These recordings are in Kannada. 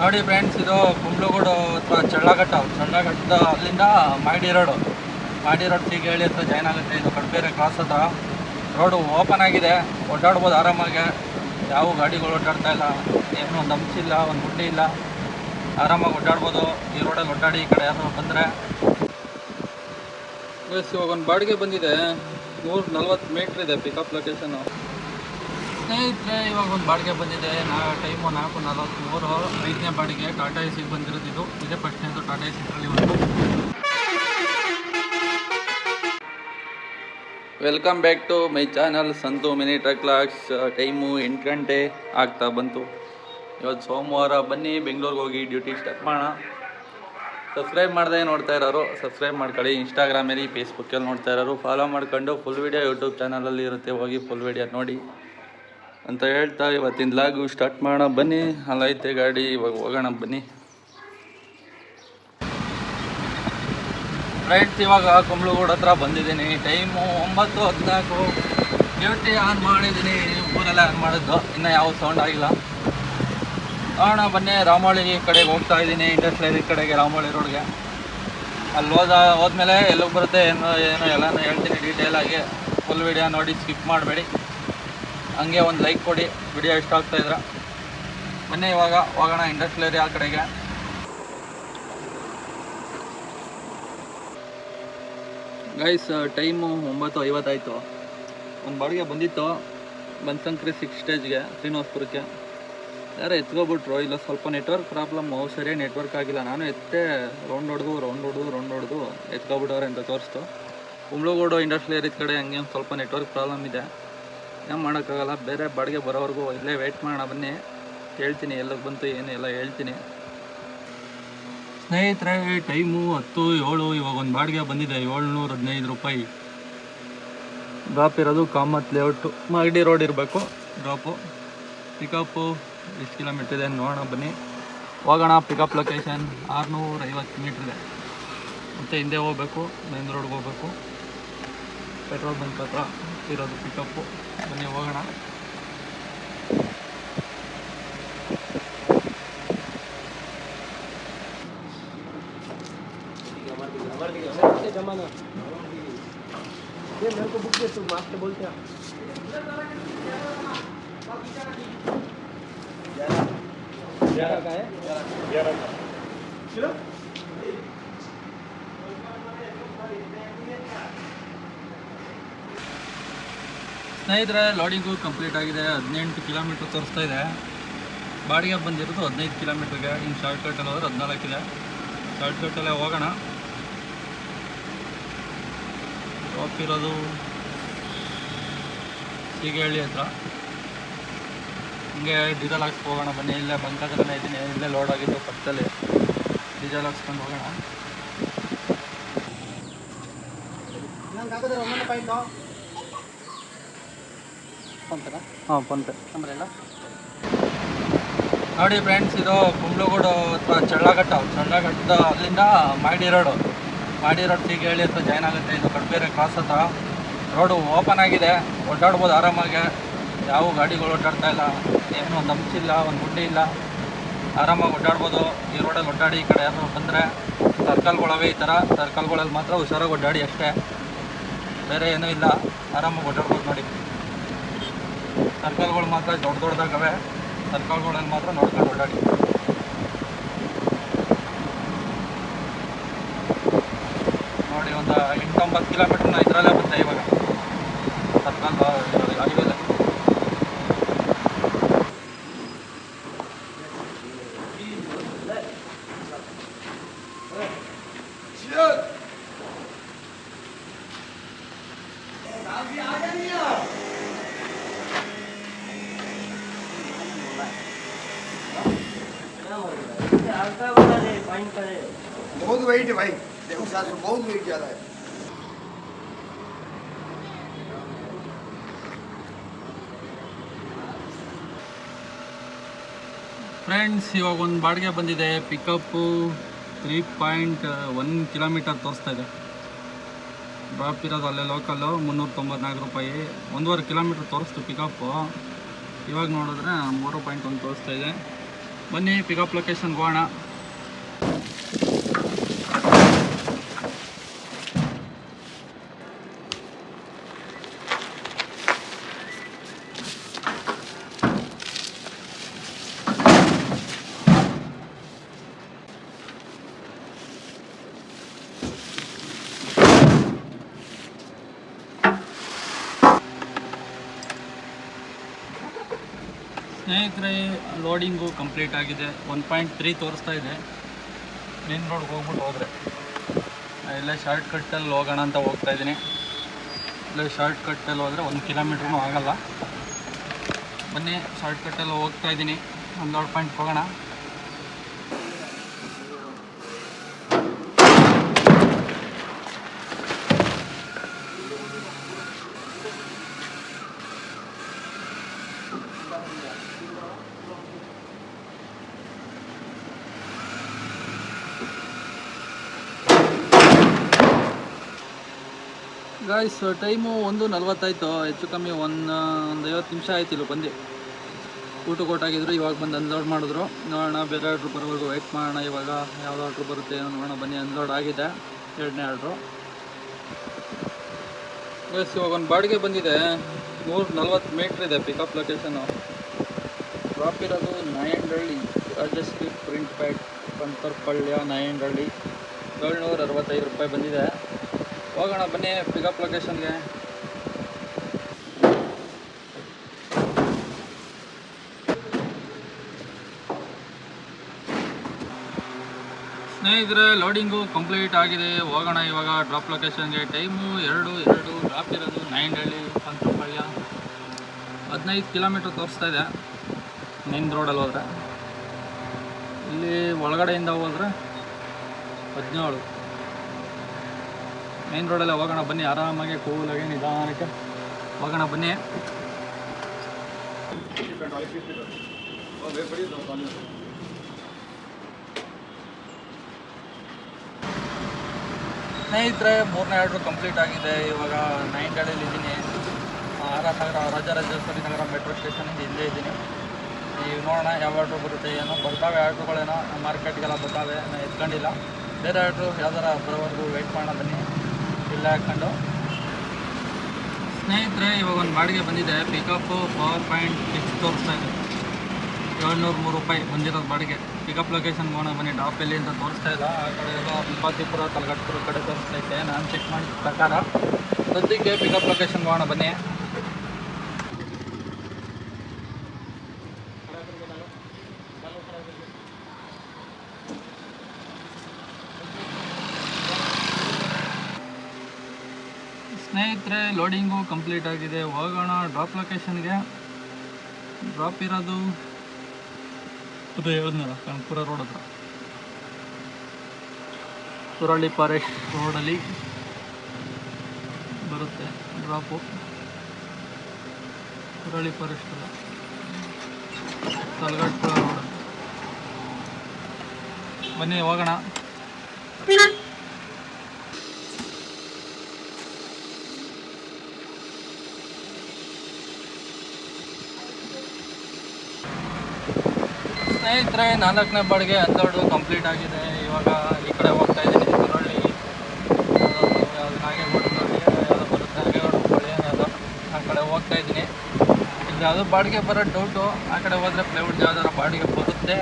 ನೋಡಿ ಫ್ರೆಂಡ್ಸ್, ಇದು ಕುಂಬ್ಳಗೂಡು ಹತ್ರ ಚಳ್ಳಘಟ್ಟ ಅಲ್ಲಿಂದ ಮಾಗಡಿ ರೋಡ್ ಸಿಗೇಳಿ ಹತ್ರ ಜಾಯ್ನ್ ಆಗುತ್ತೆ. ಇದು ಕಡ್ಬೇರೆ ಕ್ರಾಸ್ ಹತ್ರ ರೋಡು ಓಪನ್ ಆಗಿದೆ, ಓಡಾಡ್ಬೋದು ಆರಾಮಾಗಿ. ಯಾವ ಗಾಡಿಗಳು ಓಡಾಡ್ತಾ ಇಲ್ಲ, ಏನೂ ಒಂದು ಅಂಚಿಲ್ಲ, ಒಂದು ಗುಡ್ಡೆ ಇಲ್ಲ, ಆರಾಮಾಗಿ ಓಡಾಡ್ಬೋದು. ಈ ರೋಡಲ್ಲಿ ಓಡಾಡಿ ಈ ಕಡೆ ಯಾರು ಬಂದರೆ. ಇವಾಗ ಒಂದು ಬಾಡಿಗೆ ಬಂದಿದೆ, 140 ಮೀಟ್ರ್ ಇದೆ ಪಿಕಪ್ ಲೊಕೇಶನ್ನು. ಸ್ನೇಹಿತರೆ, ಇವಾಗ ಒಂದು ಬಾಡಿಗೆ ಬಂದಿದೆ. ಟೈಮು 4:43. 5ನೇ ಬಾಡಿಗೆ ಟಾಟಾ ಎಸಿಗೆ ಬಂದಿರೋದು. ಇದೇ ಫಸ್ಟ್ನೇದು ಟಾಟಾ ಎಸಿ ಇದರಲ್ಲಿ ಒಂದು. Welcome back to my channel Santu mini truck logs. Time 8 ಗಂಟೆ ಆಗ್ತಾ ಬಂತು. ಇವತ್ತು ಸೋಮವಾರ. ಬನ್ನಿ ಬೆಂಗಳೂರಿಗೆ ಹೋಗಿ ಡ್ಯೂಟಿ ಸ್ಟಾರ್ಟ್ ಮಾಡೋಣ. ಸಬ್ಸ್ಕ್ರೈಬ್ ಮಾಡದೆ ನೋಡ್ತಾ ಇರೋರು ಸಬ್ಸ್ಕ್ರೈಬ್ ಮಾಡ್ಕೊಳ್ಳಿ. ಇನ್ಸ್ಟಾಗ್ರಾಮಲ್ಲಿ, ಫೇಸ್ಬುಕ್ಕಲ್ಲಿ ನೋಡ್ತಾ ಇರೋರು ಫಾಲೋ ಮಾಡ್ಕೊಂಡು ಫುಲ್ ವೀಡಿಯೋ ಯೂಟ್ಯೂಬ್ ಚಾನಲಲ್ಲಿ ಇರುತ್ತೆ, ಹೋಗಿ ಫುಲ್ ವೀಡಿಯೋ ನೋಡಿ ಅಂತ ಹೇಳ್ತಾ ಇವತ್ತಿನ ಲಾಗು ಸ್ಟಾರ್ಟ್ ಮಾಡೋಣ. ಬನ್ನಿ, ಅಲ್ಲೈತೆ ಗಾಡಿ, ಇವಾಗ ಹೋಗೋಣ ಬನ್ನಿ. ಫ್ರೆಂಡ್ಸ್, ಇವಾಗ ಕುಂಬ್ಳಗೂಡು ಹತ್ರ ಬಂದಿದ್ದೀನಿ. ಟೈಮು 9:14. ಡ್ಯೂಟಿ ಆನ್ ಮಾಡಿದ್ದೀನಿ, ಊರೆಲ್ಲ ಆನ್ ಮಾಡಿದ್ದು, ಇನ್ನೂ ಯಾವ ಸೌಂಡ್ ಆಗಿಲ್ಲ. ಹೋಗೋಣ ಬನ್ನಿ. ರಾಮೋಳಿ ಕಡೆಗೆ ಹೋಗ್ತಾ ಇದ್ದೀನಿ, ಇಂಡಸ್ಟ್ರಿಯಲ್ ಕಡೆಗೆ, ರಾಮೋಳಿ ರೋಡ್ಗೆ. ಅಲ್ಲಿ ಹೋದ್ಮೇಲೆ ಎಲ್ಲಿಗೆ ಬರುತ್ತೆ ಏನೋ ಎಲ್ಲನೂ ಹೇಳ್ತೀನಿ ಡೀಟೇಲಾಗಿ. ಫುಲ್ ವೀಡಿಯೋ ನೋಡಿ, ಸ್ಕಿಪ್ ಮಾಡಬೇಡಿ. ಹಂಗೆ ಒಂದು ಲೈಕ್ ಕೊಡಿ ವಿಡಿಯೋ ಇಷ್ಟ ಆಗ್ತಾಯಿದ್ರೆ. ಬನ್ನಿ ಇವಾಗ ಹೋಗೋಣ ಇಂಡಸ್ಟ್ರಿಯಲ್ ಆ ಕಡೆಗೆ. ಗೈಸ್, ಟೈಮು 9:50 ಆಯಿತು. ಒಂದು ಬಾಡಿಗೆ ಬಂದಿತ್ತು, ಬನಶಂಕರಿ 6 ಸ್ಟೇಜ್ಗೆ, ಶ್ರೀನಿವಾಸಪುರಕ್ಕೆ. ಯಾರೋ ಎತ್ಕೊಬಿಟ್ರು. ಇಲ್ಲ ಸ್ವಲ್ಪ ನೆಟ್ವರ್ಕ್ ಪ್ರಾಬ್ಲಮ್ಮು, ಸರಿಯಾಗಿ ನೆಟ್ವರ್ಕ್ ಆಗಿಲ್ಲ. ನಾನು ರೌಂಡ್ ಹೊಡೆದು ಎತ್ಕೊಬಿಟ್ಟವ್ರೆ ಅಂತ ತೋರಿಸ್ತು. ಕುಂಬ್ಳಗೂಡು ಇಂಡಸ್ಟ್ರಿಯಲ್ ಕಡೆ ಹಂಗೆ ಒಂದು ಸ್ವಲ್ಪ ನೆಟ್ವರ್ಕ್ ಪ್ರಾಬ್ಲಮ್ ಇದೆ, ಏನು ಮಾಡೋಕ್ಕಾಗಲ್ಲ. ಬೇರೆ ಬಾಡಿಗೆ ಬರೋವರೆಗೂ ಇಲ್ಲೇ ವೆಯ್ಟ್ ಮಾಡೋಣ. ಬನ್ನಿ, ಹೇಳ್ತೀನಿ ಎಲ್ಲಿಗೆ ಬಂತು ಏನು ಎಲ್ಲ ಹೇಳ್ತೀನಿ. ಸ್ನೇಹಿತರೆ, ಟೈಮು 10:07. ಇವಾಗ ಒಂದು ಬಾಡಿಗೆ ಬಂದಿದೆ, 715 ರೂಪಾಯಿ. ಡ್ರಾಪ್ ಇರೋದು ಕಾಮತ್ ಲೇಔಟು, ಮಾಗಡಿ ರೋಡ್ ಇರಬೇಕು ಡ್ರಾಪು. ಪಿಕಪ್ಪು ಎಷ್ಟು ಕಿಲೋಮೀಟ್ರ್ ಇದೆ ನೋಡೋಣ ಬನ್ನಿ. ಹೋಗೋಣ. ಪಿಕಪ್ ಲೊಕೇಶನ್ 650 ಮೀಟ್ರ್ ಇದೆ. ಮತ್ತು ಹಿಂದೆ ಹೋಗ್ಬೇಕು, ಮೇನ್ ರೋಡ್ಗೆ ಹೋಗ್ಬೇಕು. ಪೆಟ್ರೋಲ್ ಬಂಕ್ ಹತ್ರ ಇರೋದು ಪಿಕಪ್ಪು. ಬನ್ನಿ ಹೋಗೋಣ. ಸ್ನೇಹಿತರೆ, ಲೋಡಿಂಗು ಕಂಪ್ಲೀಟ್ ಆಗಿದೆ. 18 ಕಿಲೋಮೀಟ್ರ್ ತೋರಿಸ್ತಾ ಇದೆ. ಬಾಡಿಗೆ ಬಂದಿರೋದು 15 ಕಿಲೋಮೀಟ್ರಿಗೆ. ಇನ್ನು ಶಾರ್ಟ್ಕಟ್ಟಲ್ಲಿ ಹೋದ್ರೆ 14 ಇದೆ. ಶಾರ್ಟ್ಕಟ್ಟಲ್ಲೇ ಹೋಗೋಣ. ಟಾಪ್ ಇರೋದು ಸೀಗೇಳಿ ಹತ್ರ. ಹಿಂಗೆ ಡೀಸೆಲ್ ಹಾಕ್ಸ್ಕೊ ಹೋಗೋಣ ಬನ್ನಿ. ಇಲ್ಲೇ ಬಂಕ್ ಹತ್ರನೇ ಇದ್ದೀನಿ, ಇಲ್ಲೇ ಲೋಡ್ ಆಗಿದ್ದು ಪಕ್ಕದಲ್ಲಿ. ಡೀಸೆಲ್ ಹಾಕ್ಸ್ಕೊಂಡು ಹೋಗೋಣ. ಹಾಂ, ಫೋನ್ಪೇ ನಂಬರ್ ಎಲ್ಲ ನೋಡಿ. ಫ್ರೆಂಡ್ಸ್, ಇದು ಕುಂಬ್ಳಗೂಡು ಹತ್ರ ಚಳ್ಳಘಟ್ಟ ಅಲ್ಲಿಂದ ಮಾಗಡಿ ರೋಡ್ ಸಿಗೇಳಿ ಹತ್ರ ಜಾಯ್ನ್ ಆಗುತ್ತೆ. ಇದು ಕಡ್ಬೇರೆ ಕ್ರಾಸ್ ಹತ್ರ ರೋಡು ಓಪನ್ ಆಗಿದೆ, ಓಡಾಡ್ಬೋದು ಆರಾಮಾಗಿ. ಯಾವ ಗಾಡಿಗಳು ಓಡಾಡ್ತಾ ಇಲ್ಲ, ಏನೂ ಒಂದು ಅಂಚಿಲ್ಲ, ಒಂದು ಗುಡ್ಡೆ ಇಲ್ಲ, ಆರಾಮಾಗಿ ಓಡಾಡ್ಬೋದು. ಈ ರೋಡಲ್ಲಿ ಓಡಾಡಿ ಈ ಕಡೆ ಯಾರು ಬಂದರೆ. ಸರ್ಕಲ್ಗಳವೆ, ಈ ಥರ ಸರ್ಕಲ್ಗಳಲ್ಲಿ ಮಾತ್ರ ಹುಷಾರಾಗಿ ಓಡಾಡಿ ಅಷ್ಟೇ, ಬೇರೆ ಏನೂ ಇಲ್ಲ. ಆರಾಮಾಗಿ ಓಡಾಡ್ಬೋದು ನೋಡಿ. ಸರ್ಕಲ್ಗಳು ಮಾತ್ರ ದೊಡ್ಡದಾಗವೆ, ಸರ್ಕಲ್ಗಳಲ್ಲಿ ಮಾತ್ರ ನೋಡ್ಕೊಂಡು ಓಡಾಡಿ. ನೋಡಿ, ಒಂದು 8-9 ಕಿಲೋಮೀಟ್ರ್ನ ಇದರಲ್ಲೇ ಬರುತ್ತೆ ಇವಾಗ ಸರ್ಕಲ್ ಹೈವೇಲೆ. बहुत वेट है भाई, देखो साथ में बहुत वेट ज़्यादा है. ಫ್ರೆಂಡ್ಸ್, ಇವಾಗ ಒಂದು ಬಾಡಿಗೆ ಬಂದಿದೆ. ಪಿಕಪ್ಪು 3.1 ಕಿಲೋಮೀಟರ್ ತೋರಿಸ್ತಾ ಇದೆ. ಡ್ರಾಪ್ ಇರೋದು ಅಲ್ಲೇ ಲೋಕಲ್ಲು, 394 ರೂಪಾಯಿ. 1.5 ಕಿಲೋಮೀಟ್ರ್ ತೋರಿಸ್ತು ಪಿಕಪ್ಪು. ಇವಾಗ ನೋಡಿದ್ರೆ 3.1 ತೋರಿಸ್ತಾ ಇದೆ. ಬನ್ನಿ ಪಿಕಪ್ ಲೊಕೇಶನ್ಗೆ ಹೋಗೋಣ. ಸ್ನೇಹಿತರೆ, ಲೋಡಿಂಗು ಕಂಪ್ಲೀಟ್ ಆಗಿದೆ. 1.3 ತೋರಿಸ್ತಾ ಇದೆ. ಮೇನ್ ರೋಡ್ಗೆ ಹೋಗ್ಬಿಟ್ಟು ಹೋದರೆ ಇಲ್ಲೇ ಶಾರ್ಟ್ ಕಟ್ಟಲ್ಲಿ ಹೋಗೋಣ ಅಂತ ಹೋಗ್ತಾ ಇದ್ದೀನಿ. ಇಲ್ಲೇ ಶಾರ್ಟ್ ಕಟ್ಟಲ್ಲಿ ಹೋದರೆ 1 ಕಿಲೋಮೀಟ್ರೂ ಆಗಲ್ಲ. ಬನ್ನಿ ಶಾರ್ಟ್ ಕಟ್ಟಲ್ಲಿ ಹೋಗ್ತಾ ಇದ್ದೀನಿ. ಅನ್ಲೋಡ್ ಪಾಯಿಂಟ್ಗೆ ಹೋಗೋಣ. ಗಾಯ್ಸ್, ಟೈಮು 1:40 ಆಯಿತು. ಹೆಚ್ಚು ಕಮ್ಮಿ ಒಂದು 50 ನಿಮಿಷ ಆಯ್ತು ಇಲ್ಲಿ ಬಂದು. ಊಟ ಕೊಟ್ಟಾಗಿದ್ರು, ಇವಾಗ ಬಂದು ಅನ್ಲೋಡ್ ಮಾಡಿದ್ರು. ನೋಡೋಣ, ಬೇರೆ ಆರ್ಡ್ರು ಬರೋವರೆಗೂ ವೆಯ್ಟ್ ಮಾಡೋಣ. ಇವಾಗ ಯಾವ್ದು ಆರ್ಡ್ರು ಬರುತ್ತೆ ಏನೋ ನೋಡೋಣ. ಬನ್ನಿ, ಅನ್ಲೋಡ್ ಆಗಿದೆ 2ನೇ ಆರ್ಡ್ರು. ಗಾಯ್ಸ್, ಇವಾಗ ಒಂದು ಬಾಡಿಗೆ ಬಂದಿದೆ. 140 ಮೀಟ್ರ್ ಇದೆ ಪಿಕಪ್ ಲೊಕೇಶನ್ನು. ಡ್ರಾಪ್ ಇರೋದು ನಾಯಂಡಹಳ್ಳಿ, ರಾಜಶ್ರೀ ಪ್ರಿಂಟ್ ಪ್ಯಾಡ್, ಪಂತರ್ಪಳ್ಯ, ನಾಯಂಡಹಳ್ಳಿ. 765 ರೂಪಾಯಿ ಬಂದಿದೆ. ಹೋಗೋಣ ಬನ್ನಿ ಪಿಕಪ್ ಲೊಕೇಶನ್ಗೆ. ಸ್ನೇಹಿತರೆ, ಲೋಡಿಂಗು ಕಂಪ್ಲೀಟ್ ಆಗಿದೆ. ಹೋಗೋಣ ಇವಾಗ ಡ್ರಾಪ್ ಲೊಕೇಶನ್ಗೆ. ಟೈಮು 2:02. ಡ್ರಾಪ್ ಇರೋದು ನಾಯಂಡಹಳ್ಳಿ, ಪಂತರ್ಪಳ್ಯ. 15 ಕಿಲೋಮೀಟ್ರ್ ತೋರಿಸ್ತಾ ಇದೆ ಮೇನ್ ರೋಡಲ್ಲಿ ಹೋದರೆ. ಇಲ್ಲಿ ಒಳಗಡೆಯಿಂದ ಹೋದರೆ 17. ಮೇನ್ ರೋಡಲ್ಲೇ ಹೋಗೋಣ ಬನ್ನಿ. ಆರಾಮಾಗಿ ಕೂಲಾಗಿ ನಿಧಾನಕ್ಕೆ ಹೋಗೋಣ ಬನ್ನಿ. ಸ್ನೇಹಿತರೆ, 3ನೇ ಆರ್ಡ್ರು ಕಂಪ್ಲೀಟ್ ಆಗಿದೆ. ಇವಾಗ ನಾಯಂಡಹಳ್ಳಿಯಲ್ಲಿ ಇದ್ದೀನಿ. ರಾಜರಾಜೇಶ್ವರಿ ನಗರ ಮೆಟ್ರೋ ಸ್ಟೇಷನಿಂದ ಇಲ್ಲೇ ಇದ್ದೀನಿ. ಈಗ ನೋಡೋಣ ಯಾವ ಆರ್ಡ್ರು ಬರುತ್ತೆ ಏನೋ. ಬರ್ತಾವೆ ಆರ್ಡ್ರುಗಳೇನೋ, ಮಾರ್ಕೆಟ್ಗೆಲ್ಲ ಬರ್ತಾವೆ. ನಾನು ಎತ್ಕೊಂಡಿಲ್ಲ. ಬೇರೆ ಆರ್ಡ್ರು ಯಾವ್ದಾರ ಬರೋವರೆಗೂ ವೆಯ್ಟ್ ಮಾಡೋಣ ಬನ್ನಿ. ಇಲ್ಲ ಹಾಕ್ಕೊಂಡು. ಸ್ನೇಹಿತರೆ, ಇವಾಗ ಒಂದು ಬಾಡಿಗೆ ಬಂದಿದೆ. ಪಿಕಪ್ಪು ಪವರ್ ಪಾಯಿಂಟ್ 6 ತೋರಿಸ್ತಾ ಇದೆ. 703 ರೂಪಾಯಿ ಬಂದಿರೋದು ಬಾಡಿಗೆ. ಪಿಕಪ್ ಲೊಕೇಶನ್ಗೆ ಹೋಗೋಣ ಬನ್ನಿ. ಡ್ರಾಪ್ ಎಲ್ಲಿ ಅಂತ ತೋರಿಸ್ತಾ ಇಲ್ಲ. ಆ ಕಡೆ ಎಲ್ಲ ವಿಭಾತಿಪುರ, ತಲಗಟ್ಟಪುರ ಕಡೆ ತೋರಿಸ್ತೈತೆ. ನಾನು ಚೆಕ್ ಮಾಡಿದ ಪ್ರಕಾರ ಸದ್ಯಕ್ಕೆ ಪಿಕಪ್ ಲೊಕೇಶನ್ಗೆ ಹೋಗೋಣ ಬನ್ನಿ. ಸ್ನೇಹಿತರೆ, ಲೋಡಿಂಗು ಕಂಪ್ಲೀಟ್ ಆಗಿದೆ. ಹೋಗೋಣ ಡ್ರಾಪ್ ಲೊಕೇಶನ್ಗೆ. ಡ್ರಾಪ್ ಇರೋದು ಹೇಳಿದ್ನಲ್ಲ, ಕನಕಪುರ ರೋಡ್ ಹತ್ರ, ಸುರಳ್ಳಿ ಫಾರೆಸ್ಟ್ ರೋಡಲ್ಲಿ ಬರುತ್ತೆ ಡ್ರಾಪು. ಸುರಳ್ಳಿ ಫಾರೆಸ್ಟ್ ಅಲ್ಲ, ತಲಗಟ್ಟಪುರ ರೋಡ್. ಬನ್ನಿ ಹೋಗೋಣ. ಸ್ನೇಹಿತರೆ, 4ನೇ ಬಾಡಿಗೆ ಅನ್ಲೋಡು ಕಂಪ್ಲೀಟ್ ಆಗಿದೆ. ಇವಾಗ ಈ ಕಡೆ ಹೋಗ್ತಾ ಇದ್ದೀನಿ. ಸುರಳ್ಳಿ ಯಾವುದು ನಾಗೇಗೌಡ ಯಾವುದೋ ಬರುತ್ತೆ, ನಾಗೇಗೌಡ ಬಳಿ ಯಾವುದೋ ಆ ಕಡೆ ಹೋಗ್ತಾ ಇದ್ದೀನಿ. ಇಲ್ಲಿ ಯಾವುದೋ ಬಾಡಿಗೆ ಬರೋದು ಡೌಟು. ಆ ಕಡೆ ಹೋದರೆ ಪ್ಲೈವುಡ್ ಯಾವ್ದಾರ ಬಾಡಿಗೆ ಬರುತ್ತೆ.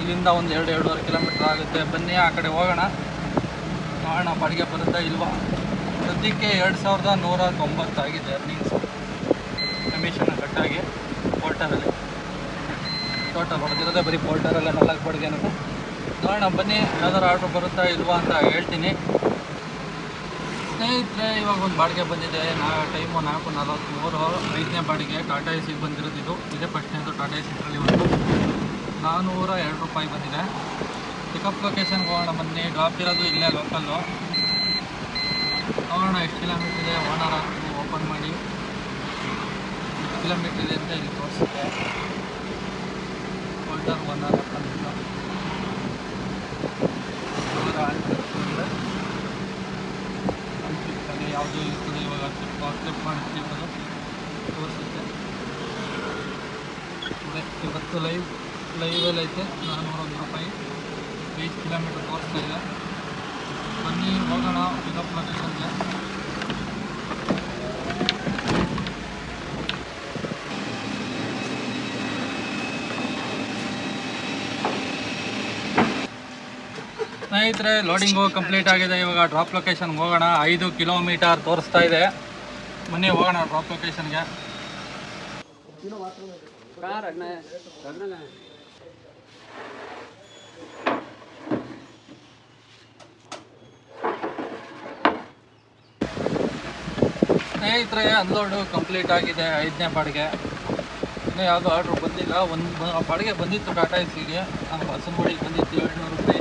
ಇಲ್ಲಿಂದ ಒಂದು 2-2.5 ಕಿಲೋಮೀಟ್ರ್ ಆಗುತ್ತೆ. ಬನ್ನಿ ಆ ಕಡೆ ಹೋಗೋಣ. ನೋಡೋಣ ಬಾಡಿಗೆ ಬರುತ್ತಾ ಇಲ್ವಾ. ಸದ್ಯಕ್ಕೆ 2190 ಆಗಿದೆ ಅರ್ನಿಂಗ್ಸು, ಕಮಿಷನ್ ಕಟ್ಟಾಗಿ ಪೋರ್ಟರಲ್ಲಿ. ಟೋಟಲ್ ಹೊಡೆದಿರೋದೇ ಬರೀ ಪೋಲ್ಟರಲ್ಲೇ 4 ಬಾಡಿಗೆ ಅನ್ನೋದು. ನೋಡೋಣ ಬನ್ನಿ ಯಾವ್ದಾರು ಆರ್ಡ್ರ್ ಬರುತ್ತಾ ಇಲ್ವಾ ಅಂತ ಹೇಳ್ತೀನಿ. ಸ್ನೇಹಿತರೆ, ಇವಾಗ ಒಂದು ಬಾಡಿಗೆ ಬಂದಿದೆ. ಟೈಮು 4:43. 5ನೇ ಬಾಡಿಗೆ ಟಾಟಾ ಎಸಿಗೆ ಬಂದಿರೋದು. ಇದೇ ಫಸ್ಟ್ನೇದು ಟಾಟಾ ಎಸಿ. ಇದರಲ್ಲಿ ಒಂದು 402 ರೂಪಾಯಿ ಬಂದಿದೆ. ಪಿಕಪ್ ಲೊಕೇಶನ್ಗೆ ಹೋಗೋಣ ಬನ್ನಿ. ಡ್ರಾಪ್ ಇರೋದು ಇಲ್ಲೇ ಲೋಕಲ್ಲು. ನೋಡೋಣ ಎಷ್ಟು ಕಿಲೋಮೀಟ್ರ್ ಇದೆ. ಓನರ್ ಹಾಕಿ ಓಪನ್ ಮಾಡಿ ಎಷ್ಟು ಕಿಲೋಮೀಟ್ರ್ ಇದೆ ಅಂತ ಇಲ್ಲಿ ತೋರಿಸುತ್ತೆ. ಪೋಲ್ಟರ್ ಓನರ್ ಹಾಕೋದಿಲ್ಲ. ಯಾವುದು ಇರ್ತದೆ ಇವಾಗ ಅಕ್ಸೆಪ್ಟ್ ಮಾಡಿರ್ತೀವದು ತೋರಿಸುತ್ತೆ. ಇವತ್ತು ಲೈವ್ ಲೈವಲ್ಲಿ ಐತೆ 401 ರೂಪಾಯಿ 8 ಕಿಲೋಮೀಟರ್ ತೋರಿಸ್ತಾ ಇದೆ. ಬನ್ನಿ ಹೋಗೋಣ ಪಿಕಪ್ ಲೊಕೇಶನ್ಗೆ. ಸ್ನೇಹಿತರೆ ಲೋಡಿಂಗು ಕಂಪ್ಲೀಟ್ ಆಗಿದೆ. ಇವಾಗ ಡ್ರಾಪ್ ಲೊಕೇಶನ್ಗೆ ಹೋಗೋಣ. 5 ಕಿಲೋಮೀಟರ್ ತೋರಿಸ್ತಾ ಇದೆ. ಬನ್ನಿ ಹೋಗೋಣ ಡ್ರಾಪ್ ಲೊಕೇಶನ್ಗೆ. ಸ್ನೇಹಿತರೆ ಅನ್ಲೋಡು ಕಂಪ್ಲೀಟ್ ಆಗಿದೆ 5ನೇ ಬಾಡಿಗೆ. ಇನ್ನೂ ಯಾವುದೋ ಆರ್ಡ್ರ್ ಬಂದಿಲ್ಲ. ಒಂದು ಬಾಡಿಗೆ ಬಂದಿತ್ತು ಟಾಟಾ ಎಸಿಗೆ. ನಾನು ಬಸವನಗುಡಿಗೆ ಬಂದಿತ್ತು 700 ರೂಪಾಯಿ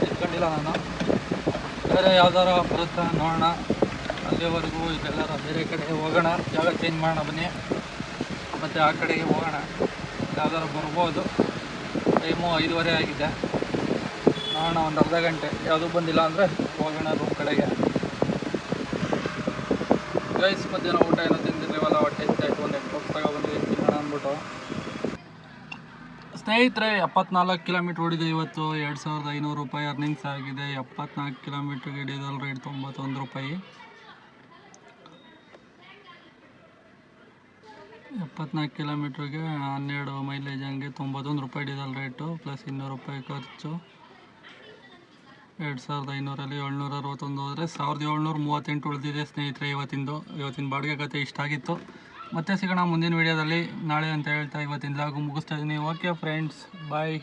ಇಟ್ಕೊಂಡಿಲ್ಲ ನಾನು. ಬೇರೆ ಯಾವ್ದಾರ ಬರುತ್ತಾ ನೋಡೋಣ. ಅಲ್ಲಿವರೆಗೂ ಇದೆಲ್ಲರ ಬೇರೆ ಕಡೆ ಹೋಗೋಣ. ಜಾಗ ಚೇಂಜ್ ಮಾಡೋಣ ಬನ್ನಿ. ಮತ್ತು ಆ ಕಡೆಗೆ ಹೋಗೋಣ. ಯಾವ್ದಾರು ಬರ್ಬೋದು. ಟೈಮು 5:30 ಆಗಿದೆ. ನೋಡೋಣ ಒಂದು ಅರ್ಧ ಗಂಟೆ. ಯಾವುದೂ ಬಂದಿಲ್ಲ ಅಂದರೆ ಹೋಗೋಣ ರೂಮ್ ಕಡೆಗೆ. ಗೈಸ್ ಮಧ್ಯಾಹ್ನ ಊಟ ಏನೋ ತಿಂದಿರ್ತೀವಲ್ಲ, ಹೊಟ್ಟೆ ಇತ್ತಾಯ್ತು. ಒಂದು ಎಗ್ ಪಫ್ ತಗೊಬಂದಿದ್ದೀವಿ ತಿನ್ನೋಣ ಅಂದ್ಬಿಟ್ಟು. ಸ್ನೇಹಿತರೆ 74 ಕಿಲೋಮೀಟ್ರ್ ಓಡಿದೆ ಇವತ್ತು. 2500 ರೂಪಾಯಿ ಅರ್ನಿಂಗ್ಸ್ ಆಗಿದೆ. 74 ಕಿಲೋಮೀಟ್ರಿಗೆ ಡೀಸೆಲ್ ರೇಟ್ 91 ರೂಪಾಯಿ. 74 ಕಿಲೋಮೀಟ್ರಿಗೆ 12 ಮೈಲೇಜ್ ಹಂಗೆ 91 ರೂಪಾಯಿ ಡೀಸೆಲ್ ರೇಟು ಪ್ಲಸ್ 200 ರೂಪಾಯಿ ಖರ್ಚು. 2500ರಲ್ಲಿ 761 ಹೋದರೆ 1738 ಉಳಿದಿದೆ ಸ್ನೇಹಿತರೆ ಇವತ್ತಿನ ಬಾಡಿಗೆ ಕತೆ ಇಷ್ಟ ಆಗಿತ್ತು. ಮತ್ತೆ ಸಿಗೋಣ ಮುಂದಿನ ವೀಡಿಯೋದಲ್ಲಿ ನಾಳೆ ಅಂತ ಹೇಳ್ತಾ ಇವತ್ತಿನ ಲಾಗು ಮುಗಿಸ್ತಾ ಇದ್ದೀನಿ. ಓಕೆ ಫ್ರೆಂಡ್ಸ್, ಬಾಯ್.